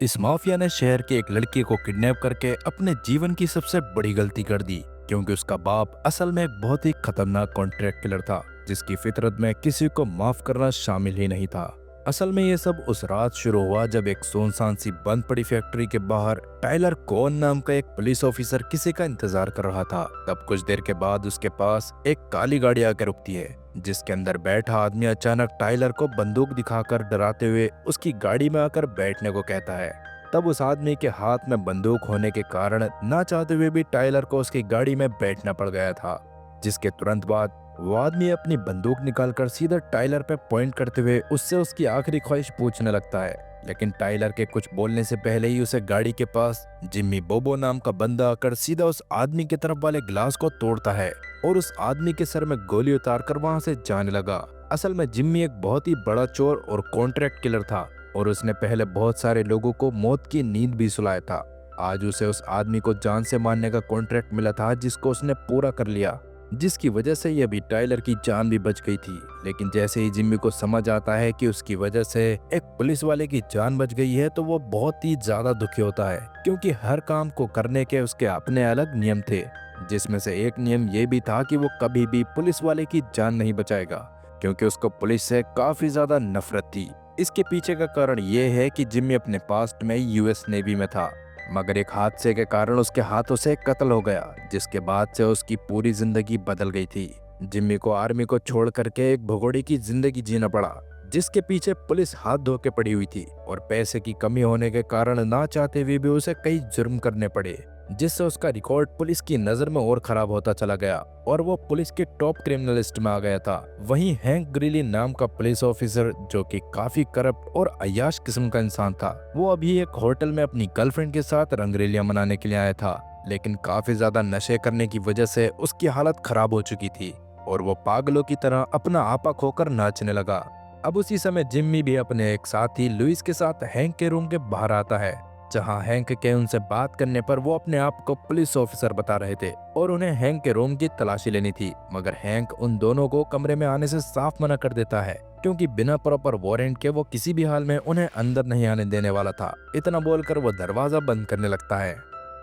इस माफिया ने शहर की एक लड़की को किडनैप करके अपने जीवन की सबसे बड़ी गलती कर दी, क्योंकि उसका बाप असल में एक बहुत ही खतरनाक कॉन्ट्रैक्ट किलर था जिसकी फितरत में किसी को माफ करना शामिल ही नहीं था। असल में ये सब उस रात शुरू हुआ जब एक सुनसान सी बंद पड़ी फैक्ट्री के बाहर टाइलर कोन नाम का एक पुलिस ऑफिसर किसी का इंतजार कर रहा था। तब कुछ देर के बाद उसके पास एक काली गाड़ी आकर रुकती है, जिसके अंदर बैठा आदमी अचानक टाइलर को बंदूक दिखाकर डराते हुए उसकी गाड़ी में आकर बैठने को कहता है। तब उस आदमी के हाथ में बंदूक होने के कारण ना चाहते हुए भी टाइलर को उसकी गाड़ी में बैठना पड़ गया था, जिसके तुरंत बाद वो आदमी अपनी बंदूक निकालकर सीधा टाइलर पे पॉइंट करते हुए उससे उसकी आखिरी ख्वाहिश पूछने लगता है। लेकिन टाइलर के कुछ बोलने से पहले ही उसे गाड़ी के पास जिम्मी बोबो नाम का बंदा आकर सीधा उस आदमी की तरफ वाले ग्लास को तोड़ता है और उस आदमी के सर में गोली उतारकर वहां से जाने लगा। असल में जिम्मी एक बहुत ही बड़ा चोर और कॉन्ट्रैक्ट किलर था और उसने पहले बहुत सारे लोगों को मौत की नींद भी सुलाया था। आज उसे उस आदमी को जान से मारने का कॉन्ट्रैक्ट मिला था जिसको उसने पूरा कर लिया, जिसकी वजह से ये अभी टाइलर की जान भी बच गई थी। लेकिन जैसे ही जिम्मी को समझ आता है कि उसकी वजह से एक पुलिस वाले की जान बच गई है तो वो बहुत ही ज्यादा दुखी होता है, क्योंकि हर काम को करने के उसके अपने अलग नियम थे, जिसमें से एक नियम ये भी था कि वो कभी भी पुलिस वाले की जान नहीं बचाएगा, क्योंकि उसको पुलिस से काफी ज्यादा नफरत थी। इसके पीछे का कारण ये है कि जिम्मी अपने पास्ट में यूएस नेवी में था, मगर एक हादसे के कारण उसके हाथों से कत्ल हो गया, जिसके बाद से उसकी पूरी जिंदगी बदल गई थी। जिम्मी को आर्मी को छोड़ करके एक भगोड़े की जिंदगी जीना पड़ा, जिसके पीछे पुलिस हाथ धो के पड़ी हुई थी और पैसे की कमी होने के कारण ना चाहते हुए भी उसे कई जुर्म करने पड़े, जिससे उसका रिकॉर्ड पुलिस की नजर में और खराब होता चला गया और वो पुलिस के टॉप क्रिमिनल लिस्ट में आ गया था। वहीं हैंक ग्रिली नाम का पुलिस ऑफिसर, जो कि काफी करप्ट और अय्याश किस्म का इंसान था, वो अभी एक होटल में अपनी गर्लफ्रेंड के साथ रंगरेलियां मनाने के लिए आया था, लेकिन काफी ज्यादा नशे करने की वजह से उसकी हालत खराब हो चुकी थी और वो पागलों की तरह अपना आपा खोकर नाचने लगा। अब उसी समय जिम्मी भी अपने एक साथी लुइस के साथ हैंक के रूम के बाहर आता है, जहां हैंक के उनसे बात करने पर वो अपने आप को पुलिस ऑफिसर बता रहे थे और उन्हें हैंक के रूम की तलाशी लेनी थी। मगर हैंक उन दोनों को कमरे में आने से साफ मना कर देता है, क्योंकि बिना प्रॉपर वारंट के वो किसी भी हाल में उन्हें अंदर नहीं आने देने वाला था। इतना बोलकर वो दरवाजा बंद करने लगता है,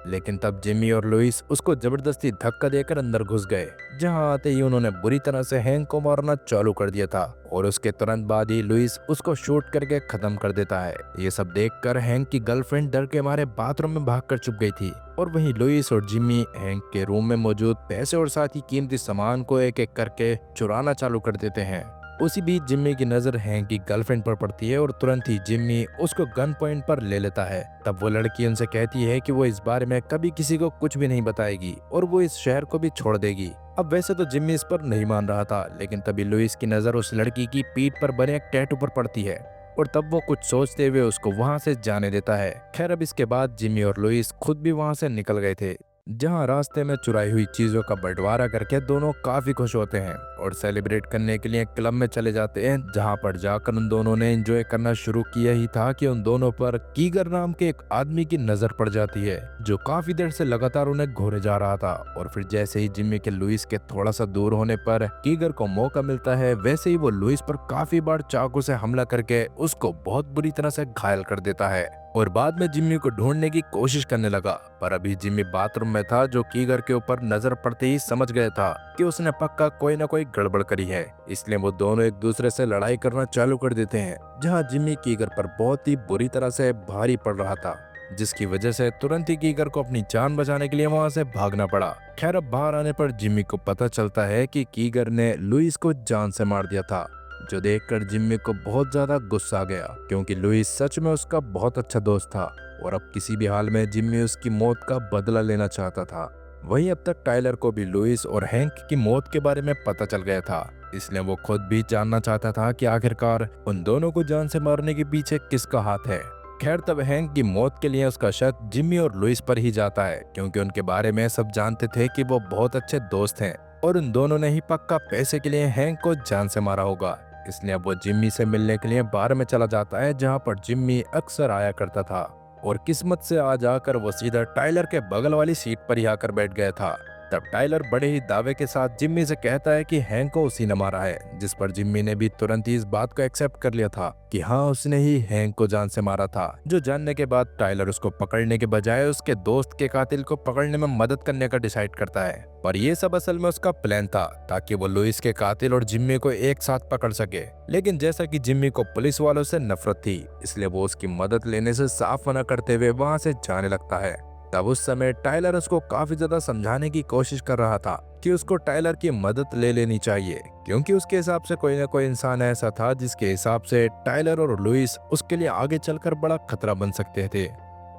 लेकिन तब जिम्मी और लुइस उसको जबरदस्ती धक्का देकर अंदर घुस गए, जहां आते ही उन्होंने बुरी तरह से हैंक को मारना चालू कर दिया था और उसके तुरंत बाद ही लुइस उसको शूट करके खत्म कर देता है। ये सब देखकर हैंक की गर्लफ्रेंड डर के मारे बाथरूम में भागकर छुप गई थी और वहीं लुइस और जिम्मी हैंक के रूम में मौजूद पैसे और साथ ही कीमती सामान को एक एक करके चुराना चालू कर देते हैं। उसी बीच जिम्मी की नजर हैंक की गर्लफ्रेंड पर पड़ती है और तुरंत ही जिम्मी उसको गन पॉइंट पर ले लेता है। तब वो लड़की उनसे कहती है कि वो इस बारे में कभी किसी को कुछ भी नहीं बताएगी और वो इस शहर को भी छोड़ देगी। अब वैसे तो जिम्मी इस पर नहीं मान रहा था, लेकिन तभी लुइस की नजर उस लड़की की पीठ पर बने एक टैटू पर पड़ती है और तब वो कुछ सोचते हुए उसको वहां से जाने देता है। खैर, अब इसके बाद जिम्मी और लुइस खुद भी वहां से निकल गए थे, जहां रास्ते में चुराई हुई चीजों का बंटवारा करके दोनों काफी खुश होते हैं और सेलिब्रेट करने के लिए क्लब में चले जाते हैं, जहां पर जाकर उन दोनों ने एंजॉय करना शुरू किया ही था कि उन दोनों पर कीगर नाम के एक आदमी की नजर पड़ जाती है, जो काफी देर से लगातार उन्हें घूरे जा रहा था। और फिर जैसे ही जिम्मी के लुइस के थोड़ा सा दूर होने पर कीगर को मौका मिलता है, वैसे ही वो लुइस पर काफी बार चाकू से हमला करके उसको बहुत बुरी तरह से घायल कर देता है और बाद में जिम्मी को ढूंढने की कोशिश करने लगा। पर अभी जिम्मी बाथरूम में था, जो कीगर के ऊपर नजर पड़ते ही समझ गया था कि उसने पक्का कोई ना कोई गड़बड़ करी है, इसलिए वो दोनों एक दूसरे से लड़ाई करना चालू कर देते हैं, जहां जिम्मी कीगर पर बहुत ही बुरी तरह से भारी पड़ रहा था, जिसकी वजह से तुरंत ही कीगर को अपनी जान बचाने के लिए वहां से भागना पड़ा। खैर, अब बाहर आने पर जिम्मी को पता चलता है कि कीगर ने लुइस को जान से मार दिया था, जो देखकर जिम्मी को बहुत ज्यादा गुस्सा आ गया, क्योंकि लुइस सच में उसका बहुत अच्छा दोस्त था और अब किसी भी हाल में जिम्मी उसकी मौत का बदला लेना चाहता था। वहीं अब तक टाइलर को भी लुइस और हैंक की मौत के बारे में पता चल गया था, इसलिए वो खुद भी जानना चाहता था कि आखिरकार उन दोनों को जान से मारने के पीछे किसका हाथ है। खैर, तब हैंक की मौत के लिए उसका शक जिम्मी और लुइस पर ही जाता है, क्योंकि उनके बारे में सब जानते थे कि वो बहुत अच्छे दोस्त हैं और उन दोनों ने ही पक्का पैसे के लिए हैंक को जान से मारा होगा। इसलिए अब वो जिम्मी से मिलने के लिए बार में चला जाता है, जहां पर जिम्मी अक्सर आया करता था और किस्मत से आज आकर वो सीधा टाइलर के बगल वाली सीट पर ही आकर बैठ गया था। तब टाइलर बड़े ही दावे के साथ जिम्मी से कहता है कि हैंक को उसी ने मारा है, जिस पर जिम्मी ने भी तुरंत ही इस बात को एक्सेप्ट कर लिया था कि हाँ उसने ही हैंक को जान से मारा था। जो जानने के बाद टाइलर उसको पकड़ने के बजाय उसके दोस्त के कातिल को पकड़ने में मदद करने का डिसाइड करता है। पर ये सब असल में उसका प्लान था ताकि वो लुइस के कातिल और जिम्मी को एक साथ पकड़ सके। लेकिन जैसा कि जिम्मी को पुलिस वालों से नफरत थी, इसलिए वो उसकी मदद लेने से साफ मना करते हुए वहां से जाने लगता है। तब उस समय टाइलर उसको काफी ज्यादा समझाने की कोशिश कर रहा था कि उसको टाइलर की मदद ले लेनी चाहिए, क्योंकि उसके हिसाब से कोई ना कोई इंसान ऐसा था जिसके हिसाब से टाइलर और लुइस उसके लिए आगे चलकर बड़ा खतरा बन सकते थे,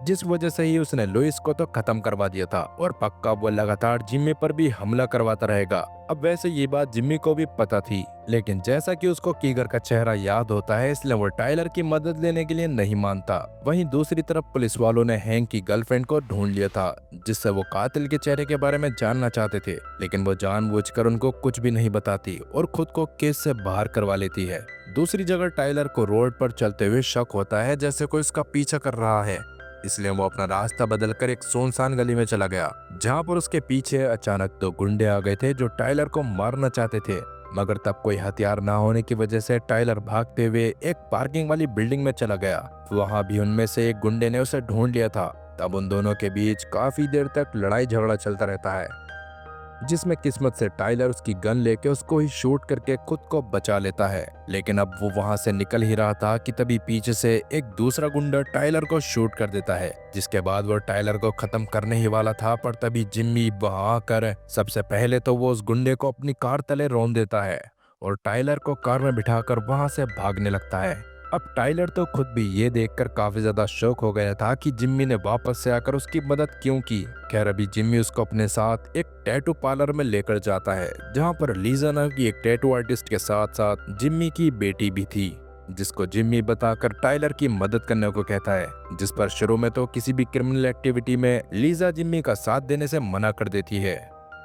जिस वजह से ही उसने लुइस को तो खत्म करवा दिया था और पक्का वो लगातार जिम्मी पर भी हमला करवाता रहेगा। अब वैसे ये बात जिम्मी को भी पता थी, लेकिन जैसा कि उसको कीगर का चेहरा याद होता है, इसलिए वो टाइलर की मदद लेने के लिए नहीं मानता। वहीं दूसरी तरफ पुलिस वालों ने हैंक की गर्लफ्रेंड को ढूंढ लिया था, जिससे वो कातिल के चेहरे के बारे में जानना चाहते थे, लेकिन वो जानबूझकर उनको कुछ भी नहीं बताती और खुद को केस से बाहर करवा लेती है। दूसरी जगह टाइलर को रोड पर चलते हुए शक होता है जैसे कोई उसका पीछा कर रहा है, इसलिए वो अपना रास्ता बदलकर एक सुनसान गली में चला गया, जहां पर उसके पीछे अचानक दो गुंडे आ गए थे जो टाइलर को मारना चाहते थे। मगर तब कोई हथियार ना होने की वजह से टाइलर भागते हुए एक पार्किंग वाली बिल्डिंग में चला गया। वहां भी उनमें से एक गुंडे ने उसे ढूंढ लिया था। तब उन दोनों के बीच काफी देर तक लड़ाई झगड़ा चलता रहता है, जिसमें किस्मत से टाइलर उसकी गन लेके उसको ही शूट करके खुद को बचा लेता है। लेकिन अब वो वहां से निकल ही रहा था कि तभी पीछे से एक दूसरा गुंडा टाइलर को शूट कर देता है, जिसके बाद वो टाइलर को खत्म करने ही वाला था। पर तभी जिम्मी वहां आकर सबसे पहले तो वो उस गुंडे को अपनी कार तले रौंद देता है और टाइलर को कार में बिठाकर वहां से भागने लगता है। अब टाइलर तो खुद भी ये देखकर काफी ज्यादा शौक हो गया था कि जिम्मी ने वापस से आकर उसकी मदद क्यों की। खैर अभी जिम्मी उसको अपने साथ एक टैटू पार्लर में लेकर जाता है, जहां पर लीजा नाम की एक टैटू आर्टिस्ट के साथ साथ जिम्मी की बेटी भी थी, जिसको जिम्मी बताकर टाइलर की मदद करने को कहता है। जिस पर शुरू में तो किसी भी क्रिमिनल एक्टिविटी में लीजा जिम्मी का साथ देने से मना कर देती है,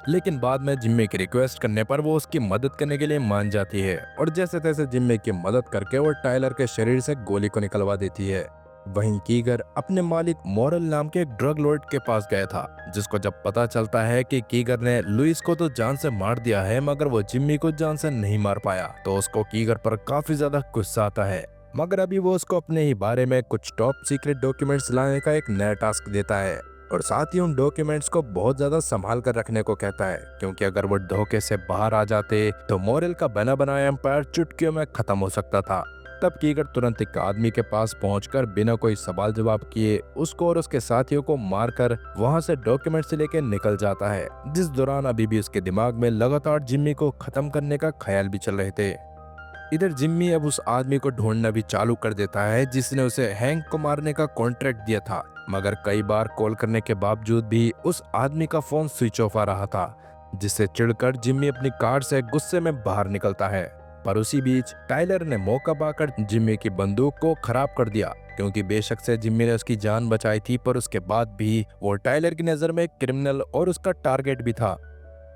लेकिन बाद में जिम्मी की रिक्वेस्ट करने पर वो उसकी मदद करने के लिए मान जाती है और जैसे तैसे जिम्मी की मदद करके वो टाइलर के शरीर से गोली को निकलवा देती है। वहीं कीगर अपने मालिक मॉरल नाम के एक ड्रग लॉर्ड के पास गया था, जिसको जब पता चलता है कि कीगर ने लुइस को तो जान से मार दिया है मगर वो जिम्मी को जान से नहीं मार पाया, तो उसको कीगर पर काफी ज्यादा गुस्सा आता है। मगर अभी वो उसको अपने ही बारे में कुछ टॉप सीक्रेट डॉक्यूमेंट्स लाने का एक नया टास्क देता है और साथ ही उन डॉक्यूमेंट्स को बहुत ज्यादा संभाल कर रखने को कहता है, क्योंकि अगर वो धोखे से बाहर आ जाते तो मॉरल का बना बनाया एम्पायर चुटकियों में खत्म हो सकता था। तब कीगर तुरंत एक आदमी के पास पहुंचकर बिना कोई सवाल जवाब किए उसको और उसके साथियों को मारकर वहां से डॉक्यूमेंट्स लेके निकल जाता है, जिस दौरान अभी भी उसके दिमाग में लगातार जिम्मी को खत्म करने का ख्याल भी चल रहे थे। इधर जिम्मी अब उस आदमी को ढूंढना भी चालू कर देता है जिसने उसे हैंक को मारने का कॉन्ट्रैक्ट दिया था, मगर कई बार कॉल करने के बावजूद भी उस आदमी का फोन स्विच ऑफ आ रहा था, जिससे चिढ़कर जिम्मी अपनी कार से गुस्से में बाहर निकलता है। पर उसी बीच टाइलर ने मौका पाकर जिम्मी की बंदूक को खराब कर दिया, क्योंकि बेशक से जिम्मी ने उसकी जान बचाई थी पर उसके बाद भी वो टाइलर की नजर में एक क्रिमिनल और उसका टारगेट भी था।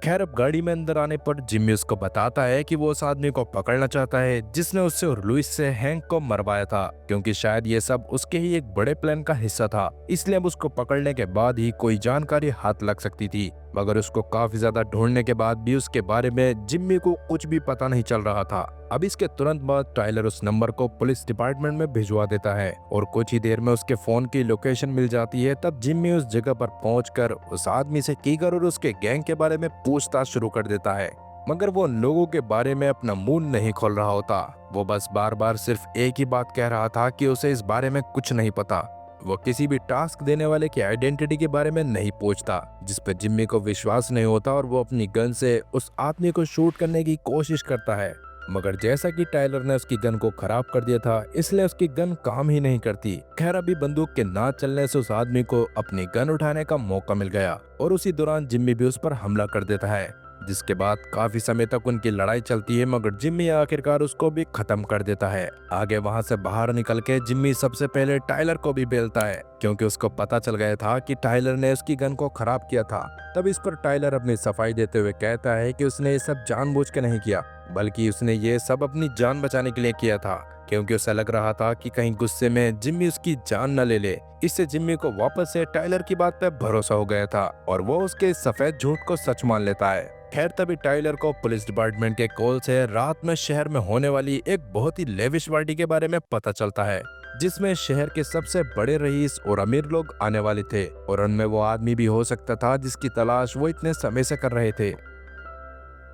खैर अब गाड़ी में अंदर आने पर जिम्मी उसको बताता है कि वो उस आदमी को पकड़ना चाहता है जिसने उससे और लुइस से हैंक को मरवाया था, क्योंकि शायद ये सब उसके ही एक बड़े प्लान का हिस्सा था। इसलिए अब उसको पकड़ने के बाद ही कोई जानकारी हाथ लग सकती थी, मगर उसको काफी ज्यादा ढूंढने के बाद भी उसके बारे में जिम्मी को कुछ भी पता नहीं चल रहा था। अब इसके तुरंत बाद टाइलर उस नंबर को पुलिस डिपार्टमेंट में भिजवा देता है और कुछ ही देर में उसके फोन की लोकेशन मिल जाती है। तब जिम्मी उस जगह पर पहुंचकर उस आदमी से कीगर और उसके गैंग के बारे में पूछताछ शुरू कर देता है, मगर वो उन लोगों के बारे में अपना मुंह नहीं खोल रहा होता। वो बस बार बार सिर्फ एक ही बात कह रहा था कि उसे इस बारे में कुछ नहीं पता। वो किसी भी टास्क देने वाले की आइडेंटिटी के बारे में नहीं पूछता, जिस पर जिम्मी को विश्वास नहीं होता और वो अपनी गन से उस आदमी को शूट करने की कोशिश करता है, मगर जैसा कि टाइलर ने उसकी गन को खराब कर दिया था इसलिए उसकी गन काम ही नहीं करती। खैर अभी बंदूक के ना चलने से उस आदमी को अपनी गन उठाने का मौका मिल गया और उसी दौरान जिम्मी भी उस पर हमला कर देता है। जिसके बाद काफी समय तक उनकी लड़ाई चलती है, मगर जिम्मी आखिरकार उसको भी खत्म कर देता है। आगे वहां से बाहर निकल के जिम्मी सबसे पहले टाइलर को भी बेलता है, क्योंकि उसको पता चल गया था कि टाइलर ने उसकी गन को खराब किया था। तब इस पर टाइलर अपनी सफाई देते हुए कहता है कि उसने ये सब जानबूझ के नहीं किया, बल्कि उसने ये सब अपनी जान बचाने के लिए किया था, क्योंकि उसे लग रहा था कि कहीं गुस्से में जिम्मी उसकी जान न ले ले। इससे जिम्मी को वापस से टाइलर की बात पे भरोसा हो गया था और वो उसके इस सफेद झूठ को सच मान लेता है। खैर तभी टाइलर को पुलिस डिपार्टमेंट के कॉल से रात में शहर में होने वाली एक बहुत ही लेविश पार्टी के बारे में पता चलता है, जिसमें शहर के सबसे बड़े रईस और अमीर लोग आने वाले थे, और उनमें वो आदमी भी हो सकता था जिसकी तलाश वो इतने समय से कर रहे थे।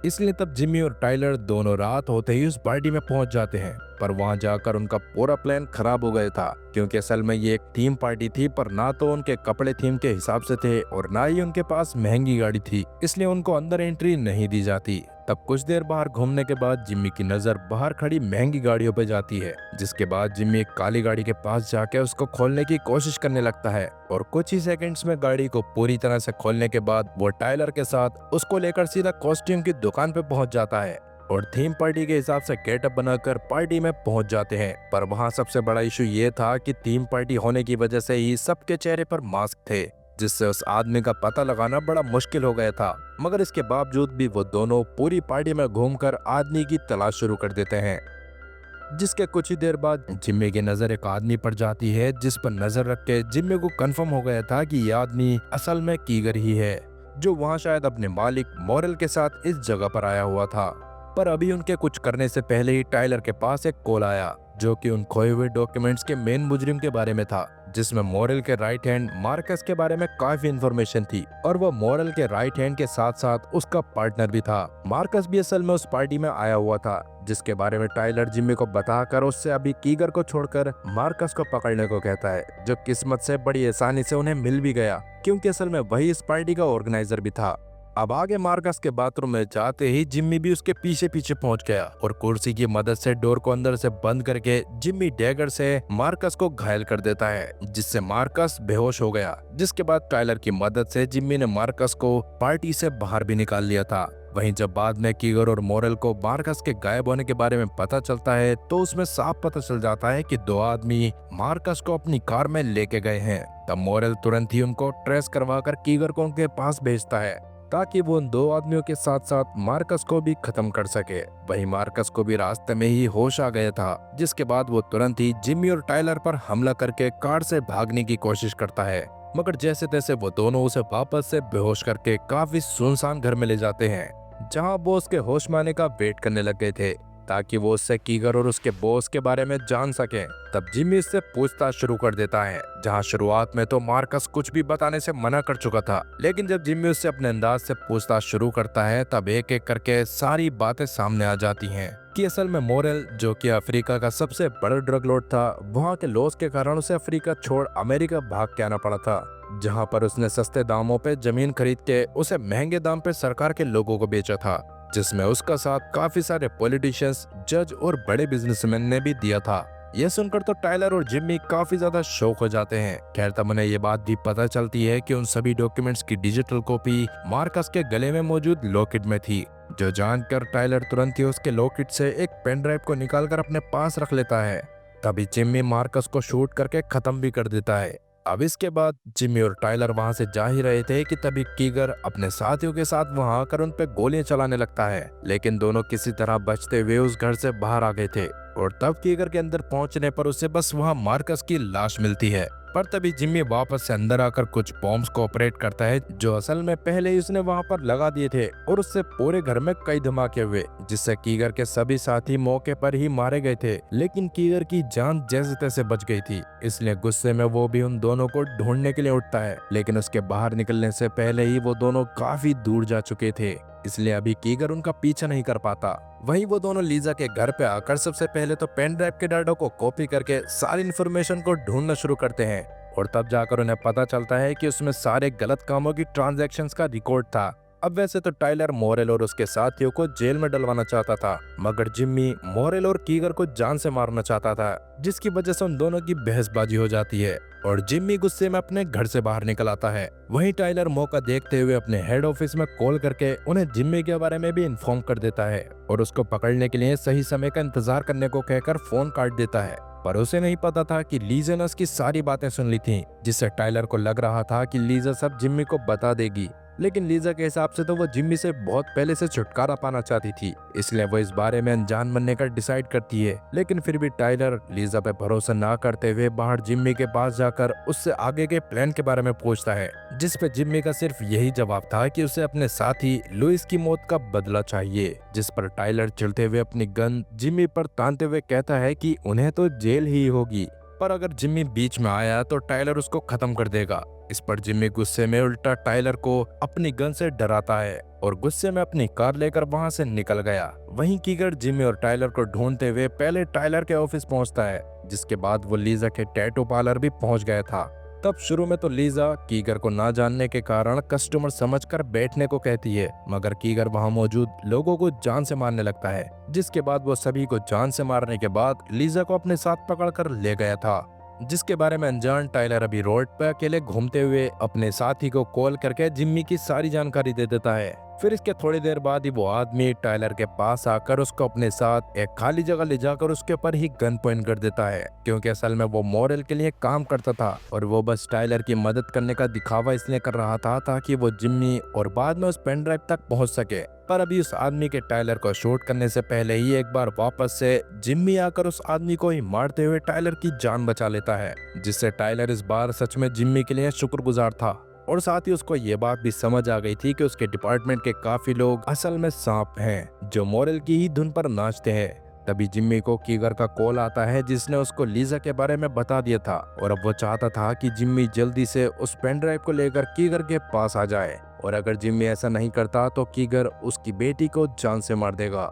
इसलिए तब जिम्मी और टाइलर दोनों रात होते ही उस पार्टी में पहुंच जाते हैं, पर वहां जाकर उनका पूरा प्लान खराब हो गया था, क्योंकि असल में ये एक थीम पार्टी थी, पर ना तो उनके कपड़े थीम के हिसाब से थे और ना ही उनके पास महंगी गाड़ी थी, इसलिए उनको अंदर एंट्री नहीं दी जाती। तब कुछ देर बाहर घूमने के बाद जिम्मी की नजर बाहर खड़ी महंगी गाड़ियों पे जाती है, जिसके बाद जिम्मी एक काली गाड़ी के पास जाके उसको खोलने की कोशिश करने लगता है, और कुछ ही सेकंड्स में गाड़ी को पूरी तरह से खोलने के बाद वो टाइलर के साथ उसको लेकर सीधा कॉस्ट्यूम की दुकान पे पहुंच जाता है और थीम पार्टी के हिसाब से गेटअप बनाकर पार्टी में पहुंच जाते हैं। पर वहां सबसे बड़ा इशू ये था कि थीम पार्टी होने की वजह से ही सबके चेहरे पर मास्क थे, जिससे उस आदमी का पता लगाना बड़ा मुश्किल हो गया था। मगर इसके बावजूद भी वो दोनों पूरी पार्टी में घूमकर आदमी की तलाश शुरू कर देते हैं, जिसके कुछ ही देर बाद जिम्मी की नजर एक आदमी पर जाती है, जिस पर नजर रख के जिम्मी को कंफर्म हो गया था कि ये आदमी असल में कीगर ही है, जो वहाँ शायद अपने मालिक मॉरल के साथ इस जगह पर आया हुआ था। पर अभी उनके कुछ करने से पहले ही टाइलर के पास एक कॉल आया, जो कि उन खोए हुए डॉक्यूमेंट्स के मेन मुजरिम के बारे में था, जिसमें मॉरल के राइट हैंड मार्कस के बारे में काफी इंफॉर्मेशन थी, और वो मॉरल के राइट हैंड के साथ साथ उसका पार्टनर भी था। मार्कस भी असल में उस पार्टी में आया हुआ था, जिसके बारे में टाइलर जिम्मी को बताकर उससे अभी कीगर को छोड़कर मार्कस को पकड़ने को कहता है, जो किस्मत से बड़ी आसानी से उन्हें मिल भी गया, क्योंकि असल में वही इस पार्टी का ऑर्गेनाइजर भी था। अब आगे मार्कस के बाथरूम में जाते ही जिम्मी भी उसके पीछे पीछे पहुंच गया और कुर्सी की मदद से डोर को अंदर से बंद करके जिम्मी डैगर से मार्कस को घायल कर देता है, जिससे मार्कस बेहोश हो गया। जिसके बाद टाइलर की मदद से जिम्मी ने मार्कस को पार्टी से बाहर भी निकाल लिया था। वहीं जब बाद में कीगर और मॉरल को मार्कस के गायब होने के बारे में पता चलता है, तो उसमें साफ पता चल जाता है कि दो आदमी मार्कस को अपनी कार में लेके गए हैं। तब मॉरल तुरंत ही उनको ट्रेस करवाकर कीगर को उनके पास भेजता है, ताकि वो उन दो आदमियों के साथ साथ मार्कस को भी खत्म कर सके। वहीं मार्कस को भी रास्ते में ही होश आ गया था, जिसके बाद वो तुरंत ही जिम्मी और टाइलर पर हमला करके कार से भागने की कोशिश करता है, मगर जैसे तैसे वो दोनों उसे वापस से बेहोश करके काफी सुनसान घर में ले जाते हैं, जहां वो उसके होश में आने का वेट करने लग गए थे, ताकि वो उससे कीगर और उसके बॉस के बारे में जान सके। तब जिम्मी इससे पूछताछ शुरू कर देता है, जहां शुरुआत में तो मार्कस कुछ भी बताने से मना कर चुका था, लेकिन जब जिम्मी उससे अपने अंदाज से पूछताछ शुरू करता है, तब एक एक करके सारी बातें सामने आ जाती हैं कि असल में मॉरल, जो कि अफ्रीका का सबसे बड़ा ड्रग लॉर्ड था, वहाँ के लॉस के कारण उसे अफ्रीका छोड़ अमेरिका भाग के आना पड़ा था, जहाँ पर उसने सस्ते दामों पे जमीन खरीद के उसे महंगे दाम पे सरकार के लोगों को बेचा था, जिसमें उसका साथ काफी सारे पॉलिटिशियंस, जज और बड़े बिजनेसमैन ने भी दिया था। यह सुनकर तो टाइलर और जिम्मी काफी ज्यादा शौक हो जाते हैं। खैर तब उन्हें ये बात भी पता चलती है कि उन सभी डॉक्यूमेंट्स की डिजिटल कॉपी मार्कस के गले में मौजूद लॉकेट में थी, जो जानकर टाइलर तुरंत ही उसके लॉकेट से एक पेन ड्राइव को निकालकर अपने पास रख लेता है। तभी जिम्मी मार्कस को शूट करके खत्म भी कर देता है। अब इसके बाद जिम्मी और टाइलर वहां से जा ही रहे थे कि तभी कीगर अपने साथियों के साथ वहां आकर उन पे गोलियां चलाने लगता है, लेकिन दोनों किसी तरह बचते हुए उस घर से बाहर आ गए थे, और तब कीगर के अंदर पहुंचने पर उसे बस वहां मार्कस की लाश मिलती है। पर तभी जिम्मी वापस से अंदर आकर कुछ बॉम्ब्स को ऑपरेट करता है, जो असल में पहले ही उसने वहां पर लगा दिए थे, और उससे पूरे घर में कई धमाके हुए, जिससे कीगर के सभी साथी मौके पर ही मारे गए थे, लेकिन कीगर की जान जैसे तैसे बच गई थी। इसलिए गुस्से में वो भी उन दोनों को ढूंढने के लिए उठता है, लेकिन उसके बाहर निकलने से पहले ही वो दोनों काफी दूर जा चुके थे, इसलिए अभी कीगर उनका पीछा नहीं कर पाता। वहीं वो दोनों लीजा के घर पे आकर सबसे पहले तो पेन ड्राइव के डाटा को कॉपी करके सारी इन्फॉर्मेशन को ढूंढना शुरू करते हैं, और तब जाकर उन्हें पता चलता है कि उसमें सारे गलत कामों की ट्रांजैक्शंस का रिकॉर्ड था, अब वैसे तो टाइलर मॉरेल और उसके साथियों को जेल में डलवाना चाहता था, मगर जिम्मी मॉरेल और कीगर को जान से मारना चाहता था, जिसकी वजह से उन दोनों की बहसबाजी हो जाती है और जिम्मी गुस्से में अपने घर से बाहर निकल आता है। वहीं टाइलर मौका देखते हुए अपने हेड ऑफिस में कॉल करके उन्हें जिम्मी के बारे में भी इन्फॉर्म कर देता है और उसको पकड़ने के लिए सही समय का इंतजार करने को कहकर फोन काट देता है। पर उसे नहीं पता था कि लीजा ने उसकी सारी बातें सुन ली थी, जिससे टाइलर को लग रहा था कि लीजा सब जिम्मी को बता देगी। लेकिन लीजा के हिसाब से तो वो जिम्मी से बहुत पहले से छुटकारा पाना चाहती थी, इसलिए वो इस बारे में अनजान बनने का डिसाइड करती है। लेकिन फिर भी टाइलर लीजा पे भरोसा ना करते हुए बाहर जिम्मी के पास जाकर उससे आगे के प्लान के बारे में पूछता है, जिस पे जिम्मी का सिर्फ यही जवाब था कि उसे अपने साथी लुइस की मौत का बदला चाहिए। जिस पर टाइलर चिढ़ते हुए अपनी गन जिम्मी पर तानते हुए कहता है कि उन्हें तो जेल ही होगी, पर अगर जिम्मी बीच में आया तो टाइलर उसको खत्म कर देगा। इस पर जिम्मी गुस्से में उल्टा टाइलर को अपनी गन से डराता है और गुस्से में अपनी कार लेकर वहां से निकल गया। वहीं कीगर जिम्मी और टाइलर को ढूंढते हुए पहले टाइलर के ऑफिस पहुंचता है, जिसके बाद वो लीजा के टैटू पार्लर भी पहुंच गया था। तब शुरू में तो लीजा कीगर को ना जानने के कारण कस्टमर समझकर बैठने को कहती है, मगर कीगर वहां मौजूद लोगों को जान से मारने लगता है, जिसके बाद वो सभी को जान से मारने के बाद लीजा को अपने साथ पकड़कर ले गया था। जिसके बारे में अनजान टाइलर अभी रोड पर अकेले घूमते हुए अपने साथी को कॉल करके जिम्मी की सारी जानकारी दे देता है। फिर इसके थोड़ी देर बाद ही वो आदमी टाइलर के पास आकर उसको अपने साथ एक खाली जगह ले जाकर उसके ऊपर ही गन पॉइंट कर देता है, क्योंकि असल में वो मॉरल के लिए काम करता था और वो बस टाइलर की मदद करने का दिखावा इसलिए कर रहा था ताकि वो जिम्मी और बाद में उस पेन ड्राइव तक पहुंच सके। पर अभी उस आदमी के टाइलर को शूट करने से पहले ही एक बार वापस से जिम्मी आकर उस आदमी को ही मारते हुए टाइलर की जान बचा लेता है, जिससे टाइलर इस बार सच में जिम्मी के लिए शुक्रगुजार था। और साथ ही उसको ये बात भी समझ आ गई थी कि उसके डिपार्टमेंट के काफी लोग असल में सांप हैं जो मॉरल की ही धुन पर नाचते हैं। तभी जिम्मी को कीगर का कॉल आता है, जिसने उसको लीजा के बारे में बता दिया था और अब वो चाहता था कि जिम्मी जल्दी से उस पेन ड्राइव को लेकर कीगर के पास आ जाए, और अगर जिम्मी ऐसा नहीं करता तो कीगर उसकी बेटी को जान से मार देगा।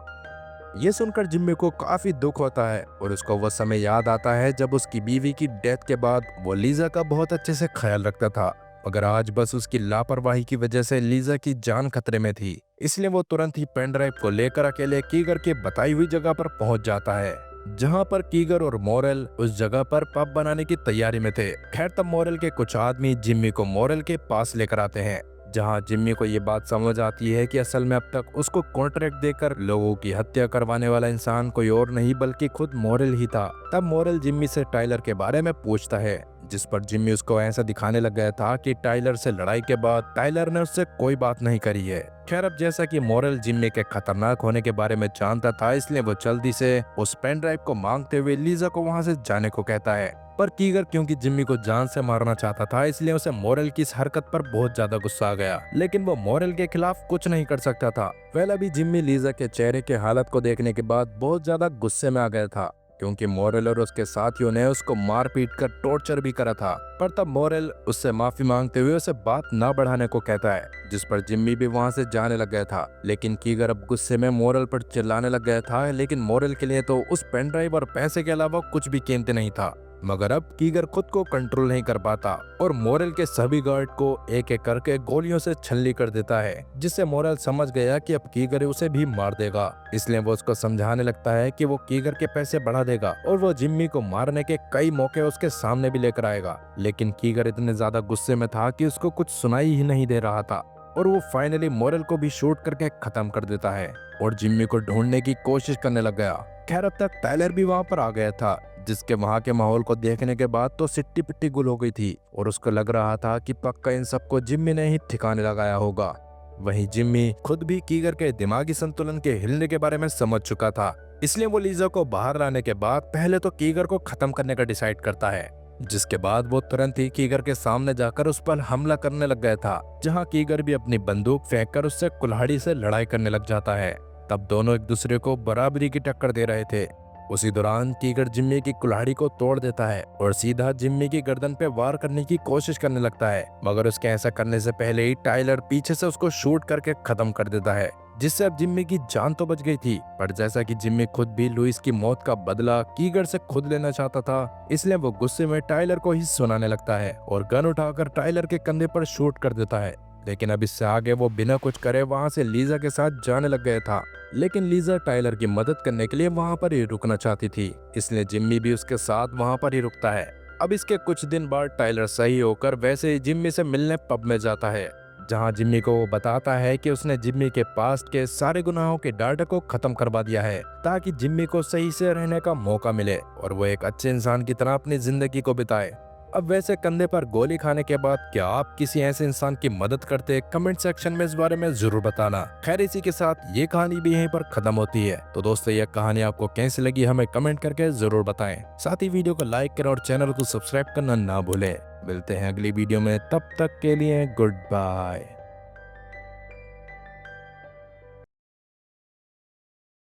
ये सुनकर जिम्मी को काफी दुख होता है और उसको वो समय याद आता है जब उसकी बीवी की डेथ के बाद वो लीजा का बहुत अच्छे से ख्याल रखता था, मगर आज बस उसकी लापरवाही की वजह से लीजा की जान खतरे में थी। इसलिए वो तुरंत ही पेन ड्राइव को लेकर अकेले कीगर की बताई हुई जगह पर पहुंच जाता है, जहां पर कीगर और मॉरल उस जगह पर पब बनाने की तैयारी में थे। खैर तब मॉरल के कुछ आदमी जिम्मी को मॉरल के पास लेकर आते हैं, जहां जिम्मी को ये बात समझ आती है कि असल में अब तक उसको कॉन्ट्रैक्ट देकर लोगों की हत्या करवाने वाला इंसान कोई और नहीं बल्कि खुद मॉरल ही था। तब मॉरल जिम्मी से टाइलर के बारे में पूछता है, जिस पर जिम्मी उसको ऐसा दिखाने लग गया था कि टाइलर से लड़ाई के बाद टाइलर ने उससे कोई बात नहीं करी है। खैर अब जैसा कि मॉरल जिम्मी के खतरनाक होने के बारे में जानता था, इसलिए वो जल्दी से उस पेन ड्राइव को मांगते हुए लीजा को वहां से जाने को कहता है। पर कीगर क्योंकि जिम्मी को जान से मारना चाहता था, इसलिए उसे मॉरल की इस हरकत पर बहुत ज्यादा गुस्सा आ गया, लेकिन वो मॉरल के खिलाफ कुछ नहीं कर सकता था। पहले भी जिम्मी लीजा के चेहरे के हालत को देखने के बाद बहुत ज्यादा गुस्से में आ गया था, क्योंकि मॉरल और उसके साथियों ने उसको मार पीट कर टॉर्चर भी करा था। पर तब मॉरल उससे माफी मांगते हुए उसे बात ना बढ़ाने को कहता है, जिस पर जिम्मी भी वहां से जाने लग गया था। लेकिन कीगर अब गुस्से में मॉरल पर चिल्लाने लग गया था, लेकिन मॉरल के लिए तो उस पेन ड्राइव और पैसे के अलावा कुछ भी कीमती नहीं था। मगर अब कीगर खुद को कंट्रोल नहीं कर पाता और मॉरल के सभी गार्ड को एक एक करके गोलियों से छल्ली कर देता है, जिससे मॉरल समझ गया कि अब कीगर उसे भी मार देगा। इसलिए वो उसको समझाने लगता है कि वो कीगर के पैसे बढ़ा देगा और वो जिम्मी को मारने के कई मौके उसके सामने भी लेकर आएगा। लेकिन कीगर इतने ज्यादा गुस्से में था कि उसको कुछ सुनाई ही नहीं दे रहा था और वो फाइनली मॉरल को भी शूट करके खत्म कर देता है और जिम्मी को ढूंढने की कोशिश करने लग गया। खैर अब तक टाइलर भी वहां पर आ गया था, जिसके वहां के माहौल को देखने के बाद तो सिट्टी पिट्टी गुल हो गई थी और उसको लग रहा था कि पक्का इन सबको जिम्मी ने ही ठिकाने लगाया होगा। वहीं जिम्मी खुद भी कीगर के दिमागी संतुलन के हिलने के बारे में समझ चुका था, इसलिए वो लीजा को बाहर लाने के बाद पहले तो कीगर को खत्म करने का डिसाइड करता है, जिसके बाद वो तुरंत ही कीगर के सामने जाकर उस पर हमला करने लग गया था, जहां कीगर भी अपनी बंदूक फेंककर उससे कुल्हाड़ी से लड़ाई करने लग जाता है। तब दोनों एक दूसरे को बराबरी की टक्कर दे रहे थे। उसी दौरान कीगर जिम्मी की कुल्हाड़ी को तोड़ देता है और सीधा जिम्मी की गर्दन पे वार करने की कोशिश करने लगता है, मगर उसके ऐसा करने से पहले ही टाइलर पीछे से उसको शूट करके खत्म कर देता है, जिससे अब जिम्मी की जान तो बच गई थी। पर जैसा कि जिम्मी खुद भी लुइस की मौत का बदला कीगर से खुद लेना चाहता था, इसलिए वो गुस्से में टाइलर को ही सुनाने लगता है और गन उठाकर टाइलर के कंधे पर शूट कर देता है। लेकिन अब इससे आगे वो बिना कुछ करे वहां से लीजा के साथ जाने लग गया था। लेकिन लीजा टाइलर की मदद करने के लिए वहां पर ही रुकना चाहती थी, इसलिए जिम्मी भी उसके साथ वहां पर ही रुकता है। अब इसके कुछ दिन बाद टाइलर सही होकर वैसे ही जिम्मी से मिलने पब में जाता है, जहां जिम्मी को वो बताता है कि उसने जिम्मी के पास्ट के सारे गुनाहों के डाटा को खत्म करवा दिया है, ताकि जिम्मी को सही से रहने का मौका मिले और वो एक अच्छे इंसान की तरह अपनी जिंदगी को बिताए। अब वैसे कंधे पर गोली खाने के बाद क्या आप किसी ऐसे इंसान की मदद करते? कमेंट सेक्शन में इस बारे में जरूर बताना। खैर इसी के साथ ये कहानी भी यहीं पर खत्म होती है। तो दोस्तों ये कहानी आपको कैसी लगी हमें कमेंट करके जरूर बताएं। साथ ही वीडियो को लाइक करें और चैनल को सब्सक्राइब करना ना भूलें। मिलते हैं अगली वीडियो में, तब तक के लिए गुड बाय।